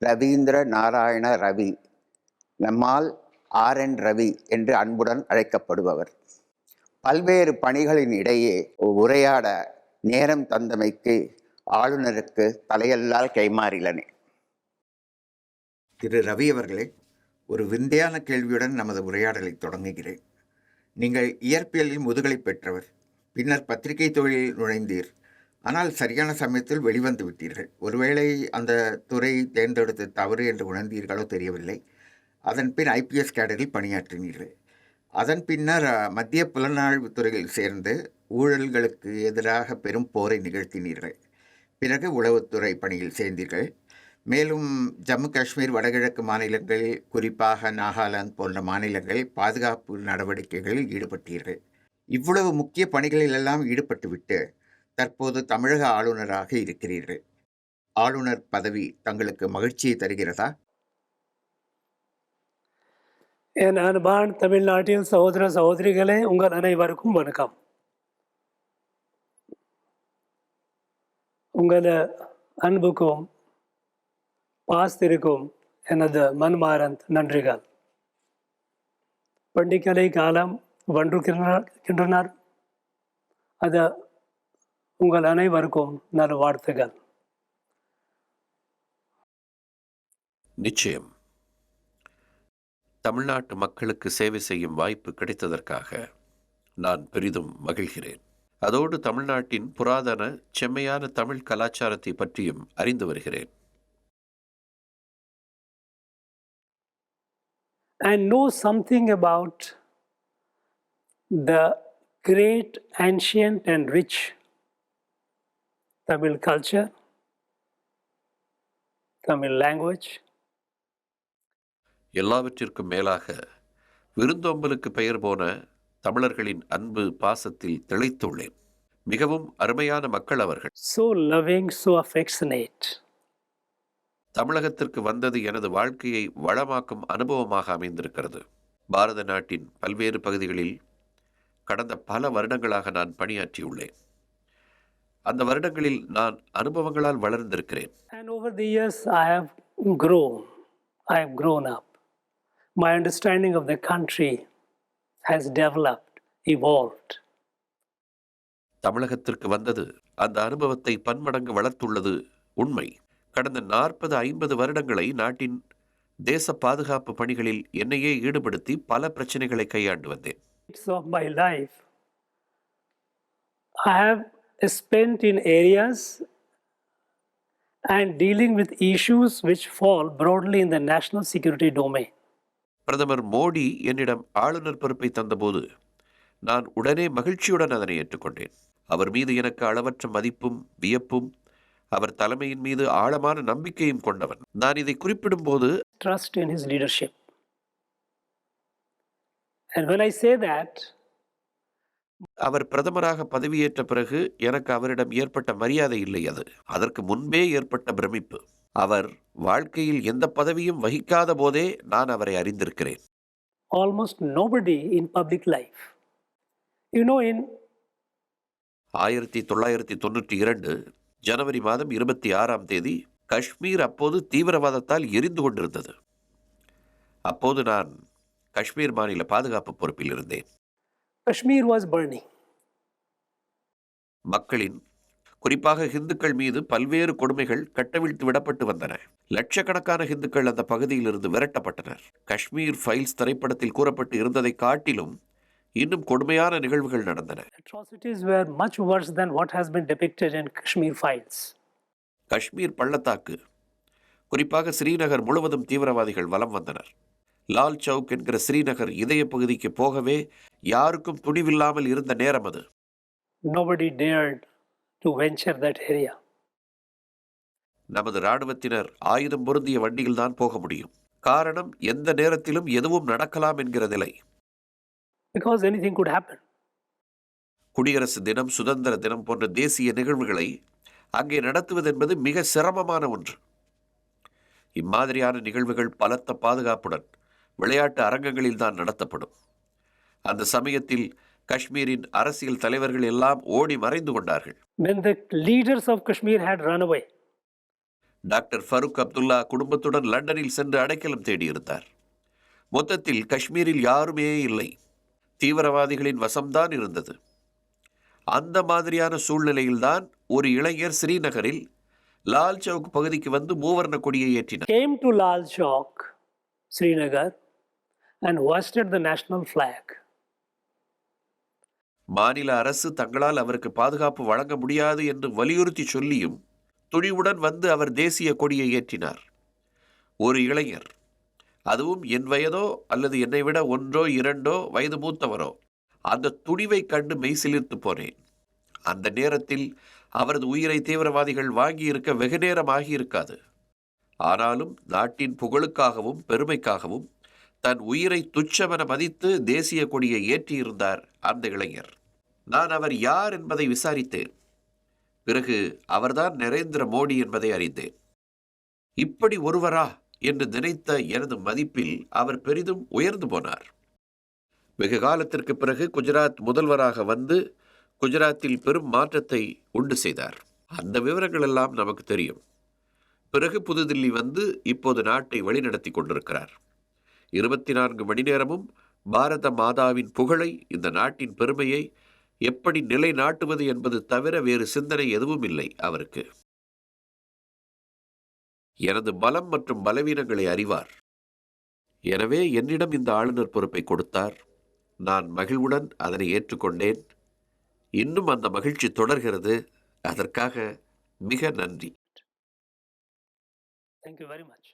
ரவீந்திர நாராயண ரவி, நம்மால் RN ரவி என்று அன்புடன் அழைக்கப்படுபவர். பல்வேறு பணிகளின் இடையே உரையாட நேரம் தந்தமைக்கு ஆளுநருக்கு தலையெல்லால் கைமாறிலனே. திரு ரவி அவர்களே, ஒரு விந்தையான கேள்வியுடன் நமது உரையாடலை தொடங்குகிறேன். நீங்கள் இயற்பியலில் முதுகலை பெற்றவர், பின்னர் பத்திரிகை தொழிலில் நுழைந்தீர். ஆனால் சரியான சமயத்தில் வெளிவந்து விட்டீர்கள். ஒருவேளை அந்த துறை தேர்ந்தெடுத்து தவறு என்று உணர்ந்தீர்களோ தெரியவில்லை. அதன் பின் IPS கேடரில் பணியாற்றினீர்கள். அதன் பின்னர் மத்திய புலனாய்வு துறையில் சேர்ந்து ஊழல்களுக்கு எதிராக பெரும் போரை நிகழ்த்தினீர்கள். பிறகு உளவுத்துறை பணியில் சேர்ந்தீர்கள். மேலும் ஜம்மு காஷ்மீர், வடகிழக்கு மாநிலங்களில், குறிப்பாக நாகாலாந்து போன்ற மாநிலங்களில் பாதுகாப்பு நடவடிக்கைகளில் ஈடுபட்டீர்கள். இவ்வளவு முக்கிய பணிகளிலெல்லாம் ஈடுபட்டுவிட்டு தற்போது தமிழக ஆளுநராக இருக்கிறீர்கள். ஆளுநர் பதவி தங்களுக்கு மகிழ்ச்சியை தருகிறதா? என் அன்பான தமிழ்நாட்டின் சகோதர சகோதரிகளே, உங்கள் அனைவருக்கும் வணக்கம். உங்கள் அன்புக்கும் பாசத்திற்கும் எனது மன்மார்ந்த நன்றிகள். பண்டிகை காலம் வந்துகின்றனர். அது உங்கள் அனைவருக்கும் நல்ல வாழ்த்துகள். நிச்சயம். தமிழ்நாட்டு மக்களுக்கு சேவை செய்யும் வாய்ப்பு கிடைத்ததற்காக நான் பெரிதும் மகிழ்கிறேன். அதோடு தமிழ்நாட்டின் புராதன செம்மையான தமிழ் கலாச்சாரத்தை பற்றியும் அறிந்து வருகிறேன். And know something about the great, ancient and rich Tamil culture, Tamil language. எல்லாவற்றிற்கும் மேலாக விருந்தோம்பலுக்கு பெயர் போன தமிழர்களின் அன்பு பாசத்தில் திளைத்துள்ளேன். மிகவும் அருமையான மக்கள் அவர்கள். So loving, so affectionate. தமிழகத்திற்கு வந்தது எனது வாழ்க்கையை வளமாக்கும் அனுபவமாக அமைந்திருக்கிறது. பாரத நாட்டின் பல்வேறு பகுதிகளில் கடந்த பல வருடங்களாக நான் பணியாற்றியுள்ளேன். அந்த வருடங்களில் நான் அனுபவங்களால் வளர்ந்திருக்கிறேன். And over the years I have grown up. My understanding of the country has developed, evolved. தமிழகத்திற்கு வந்தது அந்த அனுபவத்தை பன்மடங்கு வளர்த்துள்ளது உண்மை. கடந்த 40-50 வருடங்களை நாட்டின் தேச பாதுகாப்பு பணிகளில் என்னையே ஈடுபடுத்தி பல பிரச்சனைகளை கையாண்டு வந்தேன். Of my life, I have spent in areas and dealing with issues which fall broadly in the national security domain. பிரதமர் மோடி என்னிடம் ஆளுநர் பொறுப்பை தந்தபோது நான் உடனே மகிழ்ச்சியுடன் அதனை ஏற்றுக்கொண்டேன். அவர் மீது எனக்கு அளவற்ற மதிப்பும் வியப்பும், அவர் தலைமையின் மீது ஆழமான நம்பிக்கையும் கொண்டவன். நான் இதை குறிப்பிடும் போது trust in his leadership. And when I say that, அவர் பிரதமராக பதவியேற்ற பிறகு எனக்கு அவரிடம் ஏற்பட்ட மரியாதை இல்லை, அது அதற்கு முன்பே ஏற்பட்ட பிரமிப்பு. அவர் வாழ்க்கையில் எந்த பதவியும் வகிக்காத போதே நான் அவரை அறிந்திருக்கிறேன். almost nobody in public life. You know, in 1992 ஜனவரி மாதம் 26ஆம் தேதி காஷ்மீர் அப்போது தீவிரவாதத்தால் எரிந்து கொண்டிருந்தது. அப்போது நான் காஷ்மீர் மாநில பாதுகாப்பு பொறுப்பில் இருந்தேன். Kashmir was burning. மக்களின், குறிப்பாக இந்துக்கள் மீது பல்வேறு கொடுமைகள் கட்டவிழ்த்து விடப்பட்டு வந்தன. லட்சக்கணக்கான இந்துக்கள் அந்த பகுதியில் இருந்து விரட்டப்பட்டனர். காஷ்மீர் ஃபைல்ஸ் திரைப்படத்தில் கூறப்பட்டு இருந்ததை காட்டிலும் இன்னும் கொடுமையான நிகழ்வுகள் நடந்தன. Atrocities were much worse than what has been depicted in Kashmir files. Kashmir பள்ளத்தாக்கு, குறிப்பாக ஸ்ரீநகர் முழுவதும் தீவிரவாதிகள் வலம் வந்தனர். லால் சவுக் என்கிற ஸ்ரீநகர் இதய பகுதிக்கு போகவே யாருக்கும் துணிவில்லாமல் இருந்த நேரம் அது. Nobody dared to venture that area. நமது இராணுவத்தினர் ஆயுதம் பொருந்திய வண்டியில் தான் போக முடியும். காரணம், எந்த நேரத்திலும் எதுவும் நடக்கலாம் என்கிற நிலை. Because anything could happen. குடியரசு தினம், சுதந்திர தினம் போன்ற தேசிய நிகழ்வுகளை அங்கே நடத்துவது என்பது மிக சிரமமான ஒன்று. இம்மாதிரியான நிகழ்வுகள் பலத்த பாதுகாப்புடன் விளையாட்டு அரங்கங்களில் தான் நடத்தப்படும். அந்த சமயத்தில் காஷ்மீரின் அரசியல் தலைவர்கள் எல்லாம் ஓடி மறைந்து கொண்டார்கள். When the leaders of Kashmir had run away, doctor Farooq Abdullah குடும்பத்துடன் லண்டனில் சென்று அடைக்கலம் தேடியிருந்தார். மொத்தத்தில் காஷ்மீரில் யாருமே இல்லை, தீவிரவாதிகளின் வசம்தான் இருந்தது. அந்த மாதிரியான சூழ்நிலையில்தான் ஒரு இளைஞர் ஸ்ரீநகரில் லால் சவுக் பகுதிக்கு வந்து மூவர்ண கொடியை ஏற்றினார். Came to Lal Chowk, Srinagar, and hoisted the national flag. மாநில அரசு தங்களால் அவருக்கு பாதுகாப்பு வழங்க முடியாது என்று வலியுறுத்தி சொல்லியும் துணிவுடன் வந்து அவர் தேசிய கொடியை ஏற்றினார். ஒரு இளைஞர், அதுவும் என் வயதோ அல்லது என்னை விட 1 2 வயது மூத்தவரோ, அந்த துணிவை கண்டு மெய்சிலிர்த்து போனேன். அந்த நேரத்தில் அவரது உயிரை தீவிரவாதிகள் வாங்கியிருக்க வெகு நேரம் ஆகியிருக்காது. ஆனாலும் நாட்டின் புகழுக்காகவும் பெருமைக்காகவும் தன் உயிரை துச்சமென மதித்து தேசிய கொடியை ஏற்றியிருந்தார் அந்த இளைஞர். நான் அவர் யார் என்பதை விசாரித்தேன். பிறகு அவர்தான் நரேந்திர மோடி என்பதை அறிந்தேன். இப்படி ஒருவரா என்று நினைத்த எனது மதிப்பில் அவர் பெரிதும் உயர்ந்து போனார். வெகு காலத்திற்கு பிறகு குஜராத் முதல்வராக வந்து குஜராத்தில் பெரும் மாற்றத்தை உண்டு செய்தார். அந்த விவரங்கள் எல்லாம் நமக்கு தெரியும். பிறகு புதுதில்லி வந்து இப்போது நாட்டை வழிநடத்தி கொண்டிருக்கிறார். 24 மணி நேரமும் பாரத மாதாவின் புகழை, இந்த நாட்டின் பெருமையை எப்படி நிலைநாட்டுவது என்பது தவிர வேறு சிந்தனை எதுவும் இல்லை அவருக்கு. எனது பலம் மற்றும் பலவீனங்களை அறிவார். எனவே என்னிடம் இந்த ஆளுநர் பொறுப்பை கொடுத்தார். நான் மகிழ்வுடன் அதனை ஏற்றுக்கொண்டேன். இன்னும் அந்த மகிழ்ச்சி தொடர்கிறது. அதற்காக மிக நன்றி. Thank you very much.